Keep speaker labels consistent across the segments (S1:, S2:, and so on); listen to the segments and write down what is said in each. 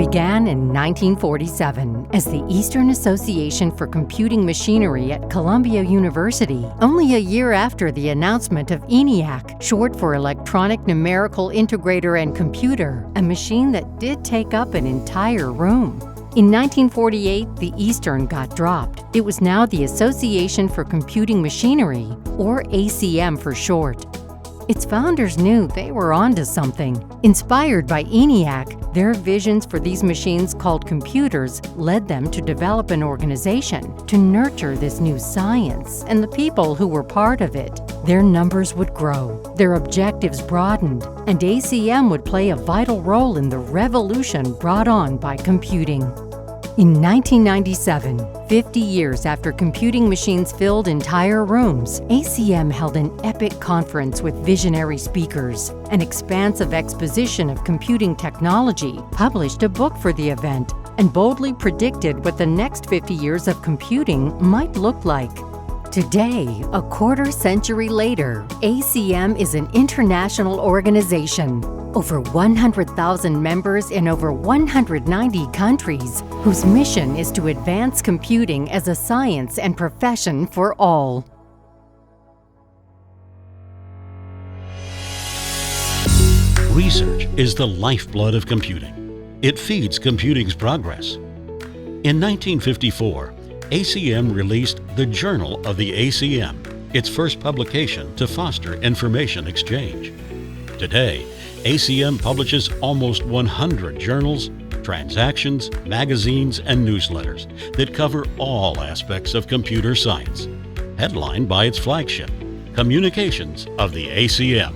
S1: began in 1947 as the Eastern Association for Computing Machinery at Columbia University, only a year after the announcement of ENIAC, short for Electronic Numerical Integrator and Computer, a machine that did take up an entire room. In 1948, the Eastern got dropped. It was now the Association for Computing Machinery, or ACM for short. Its founders knew they were onto something. Inspired by ENIAC, their visions for these machines called computers led them to develop an organization to nurture this new science and the people who were part of it. Their numbers would grow, their objectives broadened, and ACM would play a vital role in the revolution brought on by computing. In 1997, 50 years after computing machines filled entire rooms, ACM held an epic conference with visionary speakers. An expansive exposition of computing technology, published a book for the event, and boldly predicted what the next 50 years of computing might look like. Today, a quarter century later, ACM is an international organization. Over 100,000 members in over 190 countries, whose mission is to advance computing as a science and profession for all.
S2: Research is the lifeblood of computing. It feeds computing's progress. In 1954, ACM released the Journal of the ACM, its first publication to foster information exchange. Today, ACM publishes almost 100 journals, transactions, magazines, and newsletters that cover all aspects of computer science, headlined by its flagship, Communications of the ACM.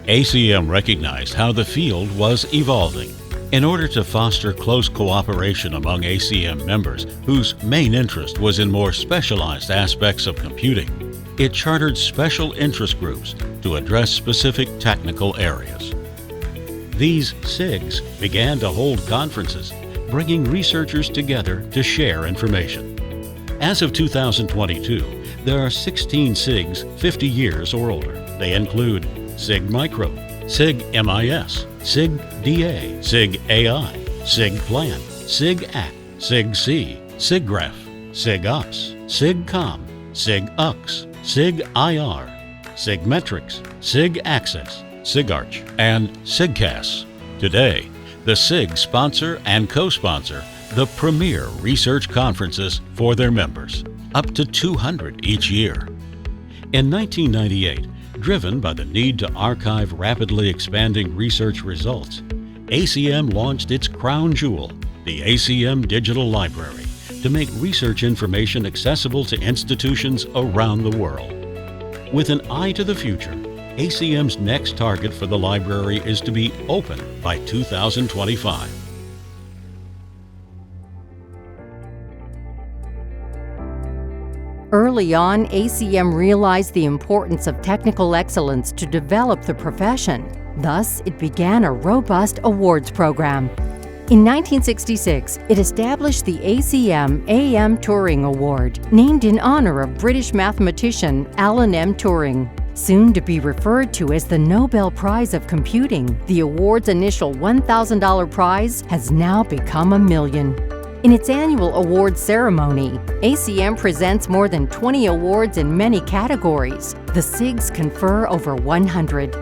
S2: ACM recognized how the field was evolving. In order to foster close cooperation among ACM members whose main interest was in more specialized aspects of computing, it chartered special interest groups to address specific technical areas. These SIGs began to hold conferences, bringing researchers together to share information. As of 2022, there are 16 SIGs 50 years or older. They include SIG Micro, SIG MIS, SIG DA, SIG AI, SIG Plan, SIG ACT, SIG C, SIG Graph, SIG Ops, SIG Com, SIG UX, SIG IR, SIG Metrics, SIG Access, SIG Arch, and SIGCAS. Today, the SIG sponsor and co-sponsor the premier research conferences for their members, up to 200 each year. In 1998, driven by the need to archive rapidly expanding research results, ACM launched its crown jewel, the ACM Digital Library, to make research information accessible to institutions around the world. With an eye to the future, ACM's next target for the library is to be open by 2025.
S1: Early on, ACM realized the importance of technical excellence to develop the profession. Thus, it began a robust awards program. In 1966, it established the ACM AM Turing Award, named in honor of British mathematician Alan M. Turing. Soon to be referred to as the Nobel Prize of Computing, the award's initial $1,000 prize has now become $1 million. In its annual awards ceremony, ACM presents more than 20 awards in many categories. The SIGs confer over 100.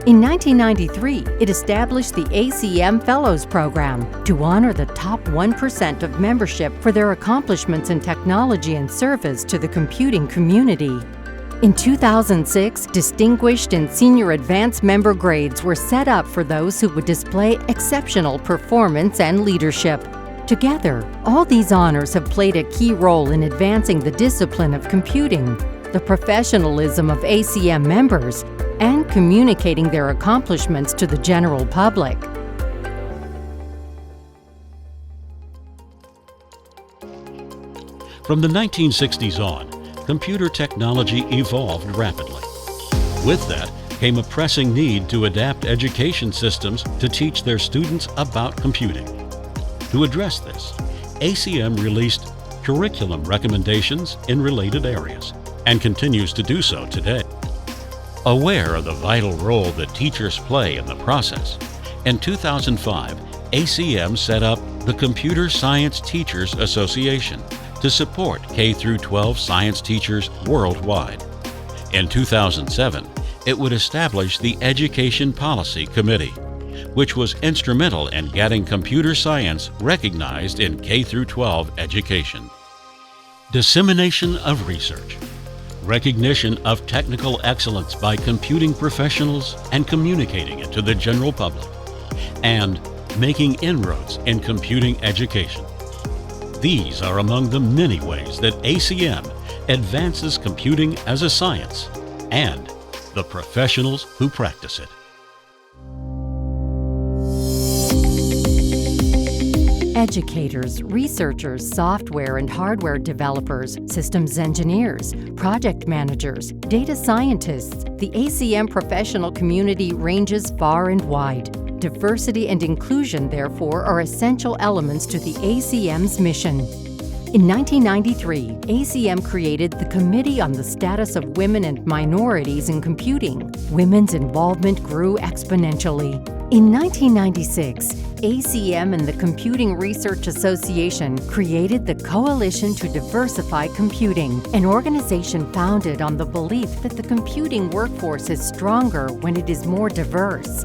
S1: In 1993, it established the ACM Fellows Program to honor the top 1% of membership for their accomplishments in technology and service to the computing community. In 2006, distinguished and senior advanced member grades were set up for those who would display exceptional performance and leadership. Together, all these honors have played a key role in advancing the discipline of computing, the professionalism of ACM members, and communicating their accomplishments to the general public.
S2: From the 1960s on, computer technology evolved rapidly. With that came a pressing need to adapt education systems to teach their students about computing. To address this, ACM released curriculum recommendations in related areas and continues to do so today. Aware of the vital role that teachers play in the process, in 2005, ACM set up the Computer Science Teachers Association to support K-12 science teachers worldwide. In 2007, it would establish the Education Policy Committee, which was instrumental in getting computer science recognized in K-12 education. Dissemination of research, recognition of technical excellence by computing professionals and communicating it to the general public, and making inroads in computing education. These are among the many ways that ACM advances computing as a science and the professionals who practice it.
S1: Educators, researchers, software and hardware developers, systems engineers, project managers, data scientists, the ACM professional community ranges far and wide. Diversity and inclusion, therefore, are essential elements to the ACM's mission. In 1993, ACM created the Committee on the Status of Women and Minorities in Computing. Women's involvement grew exponentially. In 1996, ACM and the Computing Research Association created the Coalition to Diversify Computing, an organization founded on the belief that the computing workforce is stronger when it is more diverse.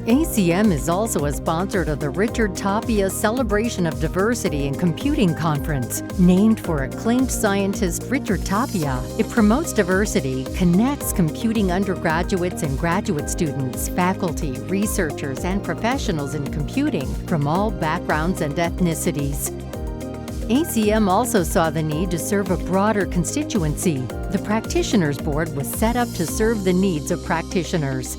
S1: ACM is also a sponsor of the Richard Tapia Celebration of Diversity in Computing Conference. Named for acclaimed scientist Richard Tapia, it promotes diversity, connects computing undergraduates and graduate students, faculty, researchers, and professionals in computing from all backgrounds and ethnicities. ACM also saw the need to serve a broader constituency. The Practitioners Board was set up to serve the needs of practitioners.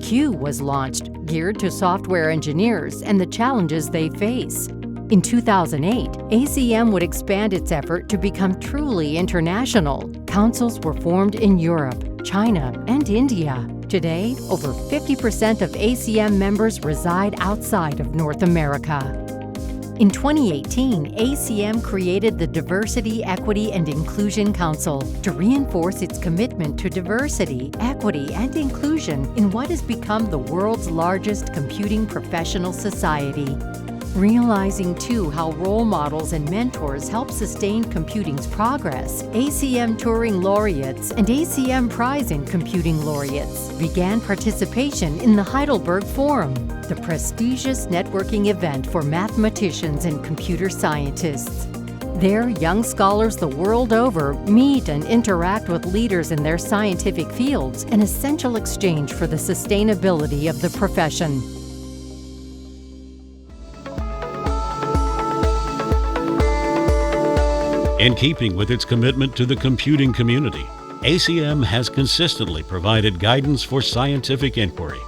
S1: Q was launched, geared to software engineers and the challenges they face. In 2008, ACM would expand its effort to become truly international. Councils were formed in Europe, China, and India. Today, over 50% of ACM members reside outside of North America. In 2018, ACM created the Diversity, Equity, and Inclusion Council to reinforce its commitment to diversity, equity, and inclusion in what has become the world's largest computing professional society. Realizing, too, how role models and mentors help sustain computing's progress, ACM Turing Laureates and ACM Prize in Computing Laureates began participation in the Heidelberg Forum, the prestigious networking event for mathematicians and computer scientists. There, young scholars the world over meet and interact with leaders in their scientific fields, an essential exchange for the sustainability of the profession.
S2: In keeping with its commitment to the computing community, ACM has consistently provided guidance for scientific inquiry.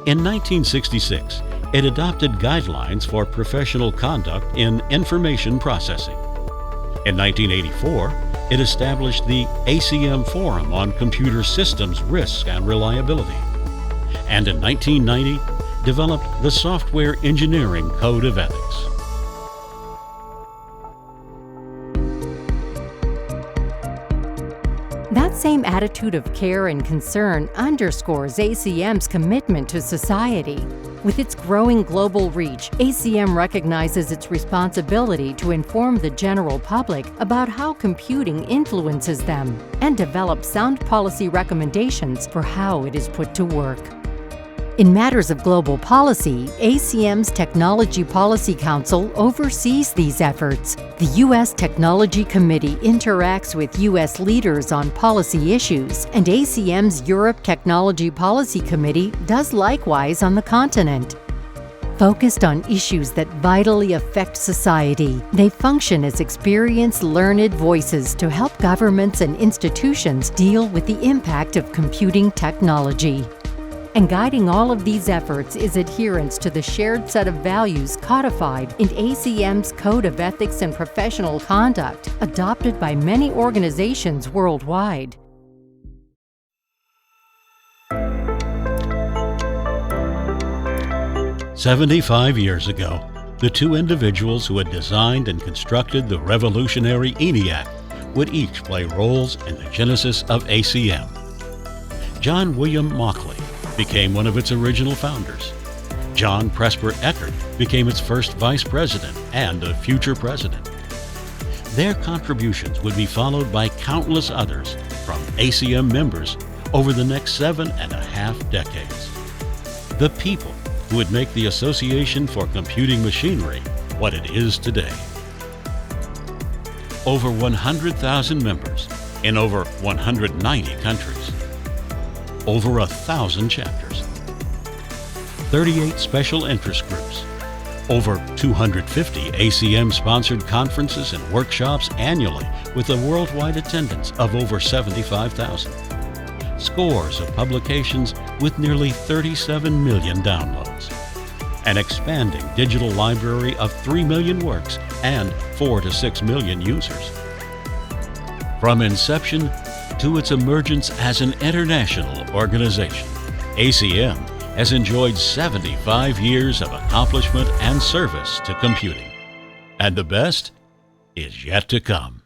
S2: In 1966, it adopted guidelines for professional conduct in information processing. In 1984, it established the ACM Forum on Computer Systems Risk and Reliability. And in 1990, developed the Software Engineering Code of Ethics.
S1: That same attitude of care and concern underscores ACM's commitment to society. With its growing global reach, ACM recognizes its responsibility to inform the general public about how computing influences them and develop sound policy recommendations for how it is put to work. In matters of global policy, ACM's Technology Policy Council oversees these efforts. The U.S. Technology Committee interacts with U.S. leaders on policy issues, and ACM's Europe Technology Policy Committee does likewise on the continent. Focused on issues that vitally affect society, they function as experienced, learned voices to help governments and institutions deal with the impact of computing technology. And guiding all of these efforts is adherence to the shared set of values codified in ACM's Code of Ethics and Professional Conduct, adopted by many organizations worldwide. "75 years ago, the two individuals who had designed and constructed the revolutionary ENIAC would each play roles in the genesis of ACM. John William Mauchly became one of its original founders.
S2: John Presper Eckert became its first vice president and a future president. Their contributions would be followed by countless others from ACM members over the next 7.5 decades. The people who would make the Association for Computing Machinery what it is today. Over 100,000 members in over 190 countries. Over 1,000 chapters. 38 special interest groups. Over 250 ACM-sponsored conferences and workshops annually with a worldwide attendance of over 75,000. Scores of publications with nearly 37 million downloads. An expanding digital library of 3 million works and 4 to 6 million users. From inception to its emergence as an international organization, ACM has enjoyed 75 years of accomplishment and service to computing. And the best is yet to come.